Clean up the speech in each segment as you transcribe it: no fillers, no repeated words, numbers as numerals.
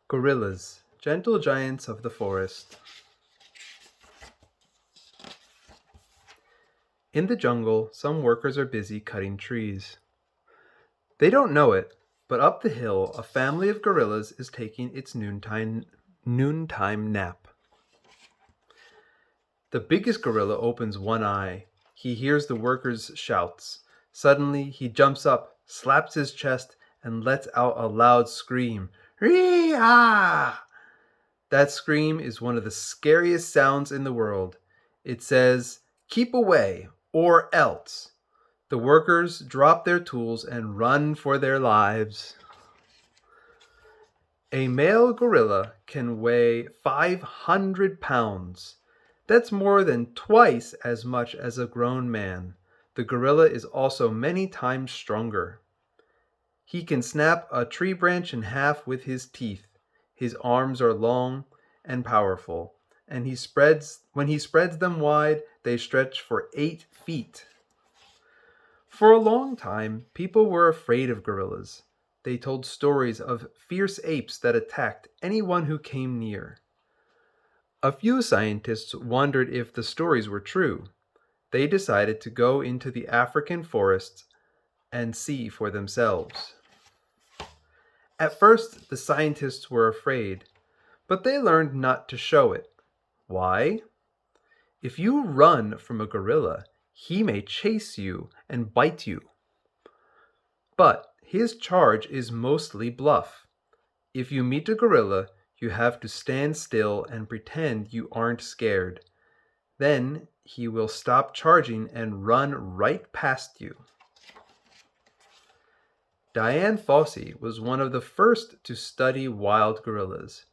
Gorillas, gentle giants of the forest. In the jungle, some workers are busy cutting trees. They don't know it, but up the hill, a family of gorillas is taking its noontime nap. The biggest gorilla opens one eye. He hears the workers' shouts. Suddenly, he jumps up, slaps his chest, and lets out a loud scream. Ree-ah! That scream is one of the scariest sounds in the world. It says, "Keep away, or else." The workers drop their tools and run for their lives. A male gorilla can weigh 500 pounds. That's more than twice as much as a grown man. The gorilla is also many times stronger. He can snap a tree branch in half with his teeth. His arms are long and powerful, and when he spreads them wide, they stretch for 8 feet. For a long time, people were afraid of gorillas. They told stories of fierce apes that attacked anyone who came near. A few scientists wondered if the stories were true. They decided to go into the African forests and see for themselves. At first, the scientists were afraid, but they learned not to show it. Why? If you run from a gorilla, he may chase you and bite you. But his charge is mostly bluff. If you meet a gorilla, you have to stand still and pretend you aren't scared. Then he will stop charging and run right past you. Dian Fossey was one of the first to study wild gorillas.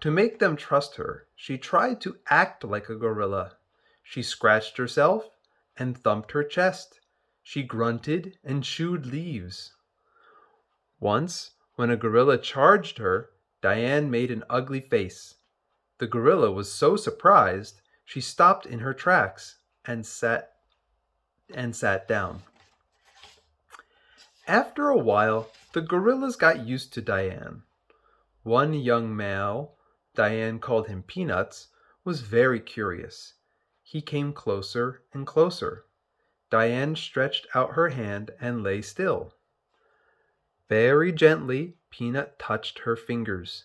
To make them trust her, she tried to act like a gorilla. She scratched herself and thumped her chest. She grunted and chewed leaves. Once, when a gorilla charged her, Diane made an ugly face. The gorilla was so surprised, she stopped in her tracks and sat down. After a while, the gorillas got used to Diane. One young male, Diane called him Peanuts, was very curious. He came closer and closer. Diane stretched out her hand and lay still. Very gently, Peanut touched her fingers.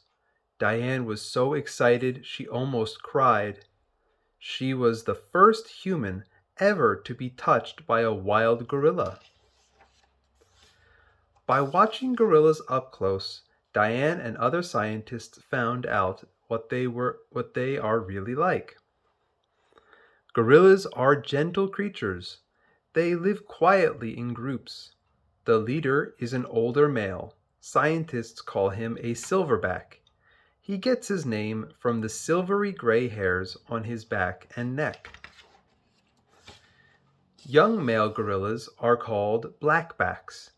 Diane was so excited she almost cried. She was the first human ever to be touched by a wild gorilla. By watching gorillas up close, Diane and other scientists found out what they are really like. Gorillas are gentle creatures. They live quietly in groups. The leader is an older male. Scientists call him a silverback. He gets his name from the silvery gray hairs on his back and neck. Young male gorillas are called blackbacks.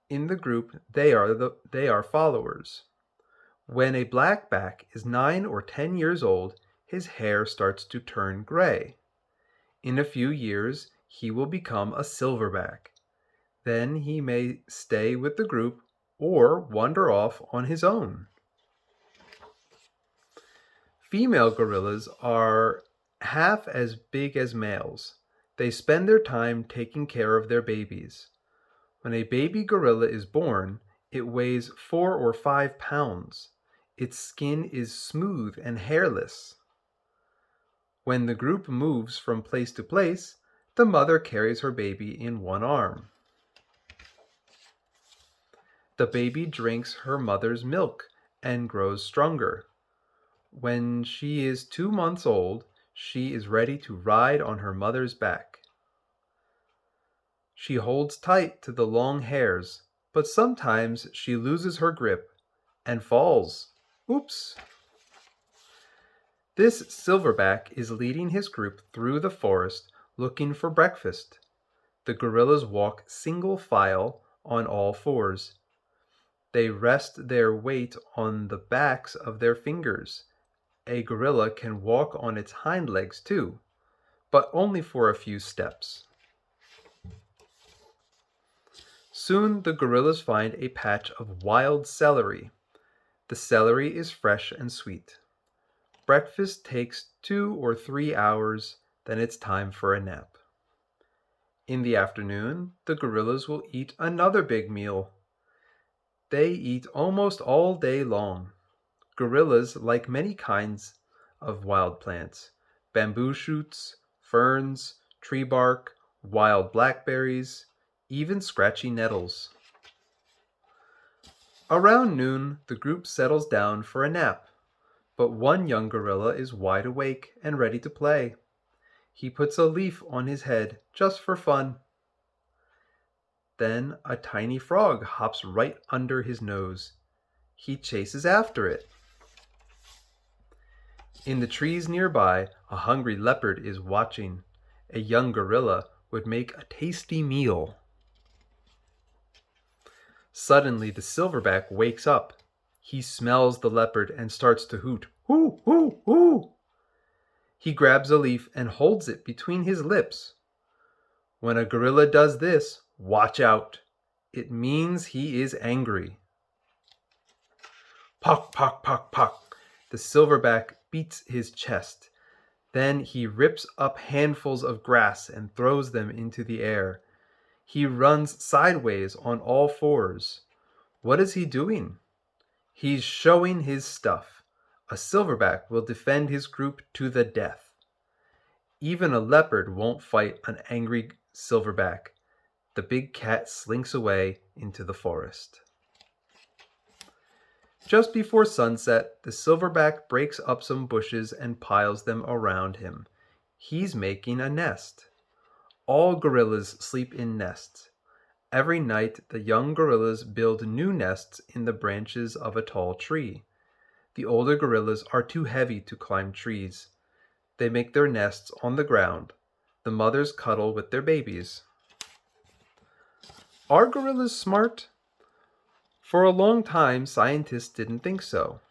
In the group, they are followers. When a blackback is 9 or 10 years old, his hair starts to turn gray. In a few years, he will become a silverback. Then he may stay with the group or wander off on his own. Female gorillas are half as big as males. They spend their time taking care of their babies. When a baby gorilla is born, it weighs 4 or 5 pounds. Its skin is smooth and hairless. When the group moves from place to place, the mother carries her baby in one arm. The baby drinks her mother's milk and grows stronger. When she is 2 months old, she is ready to ride on her mother's back. She holds tight to the long hairs, but sometimes she loses her grip and falls. Oops! This silverback is leading his group through the forest looking for breakfast. The gorillas walk single file on all fours. They rest their weight on the backs of their fingers. A gorilla can walk on its hind legs too, but only for a few steps. Soon the gorillas find a patch of wild celery. The celery is fresh and sweet. Breakfast takes 2 or 3 hours, then it's time for a nap. In the afternoon, the gorillas will eat another big meal. They eat almost all day long. Gorillas like many kinds of wild plants: bamboo shoots, ferns, tree bark, wild blackberries, even scratchy nettles. Around noon, the group settles down for a nap, but one young gorilla is wide awake and ready to play. He puts a leaf on his head just for fun. Then a tiny frog hops right under his nose. He chases after it. In the trees nearby, a hungry leopard is watching. A young gorilla would make a tasty meal. Suddenly, the silverback wakes up. He smells the leopard and starts to hoot. Hoo, hoo, hoo! He grabs a leaf and holds it between his lips. When a gorilla does this, watch out. It means he is angry. Pock, pock, pock, pock. The silverback beats his chest. Then he rips up handfuls of grass and throws them into the air. He runs sideways on all fours. What is he doing? He's showing his stuff. A silverback will defend his group to the death. Even a leopard won't fight an angry silverback. The big cat slinks away into the forest. Just before sunset, the silverback breaks up some bushes and piles them around him. He's making a nest. All gorillas sleep in nests. Every night, the young gorillas build new nests in the branches of a tall tree. The older gorillas are too heavy to climb trees. They make their nests on the ground. The mothers cuddle with their babies. Are gorillas smart? For a long time, scientists didn't think so.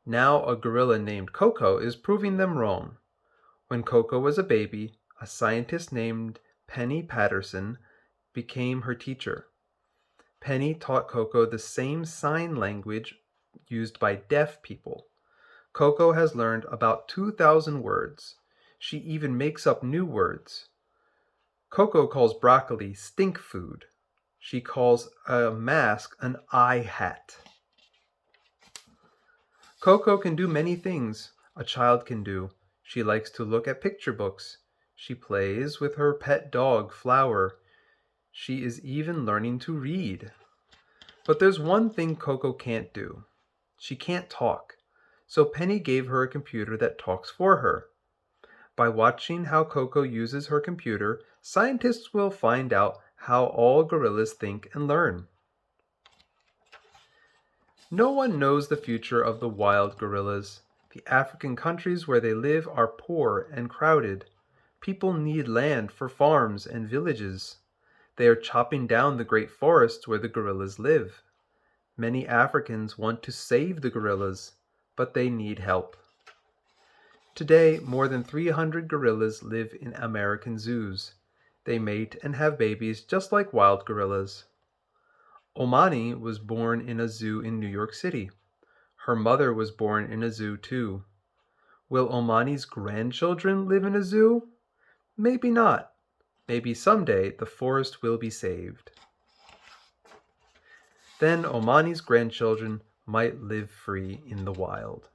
Now a gorilla named Coco is proving them wrong. When Coco was a baby, a scientist named Penny Patterson became her teacher. Penny taught Coco the same sign language used by deaf people. Coco has learned about 2,000 words. She even makes up new words. Coco calls broccoli stink food. She calls a mask an eye hat. Coco can do many things a child can do. She likes to look at picture books. She plays with her pet dog, Flower. She is even learning to read. But there's one thing Coco can't do. She can't talk. So Penny gave her a computer that talks for her. By watching how Coco uses her computer, scientists will find out how all gorillas think and learn. No one knows the future of the wild gorillas. The African countries where they live are poor and crowded. People need land for farms and villages. They are chopping down the great forests where the gorillas live. Many Africans want to save the gorillas, but they need help. Today, more than 300 gorillas live in American zoos. They mate and have babies just like wild gorillas. Omani was born in a zoo in New York City. Her mother was born in a zoo too. Will Omani's grandchildren live in a zoo? Maybe not. Maybe someday the forest will be saved. Then Omani's grandchildren might live free in the wild.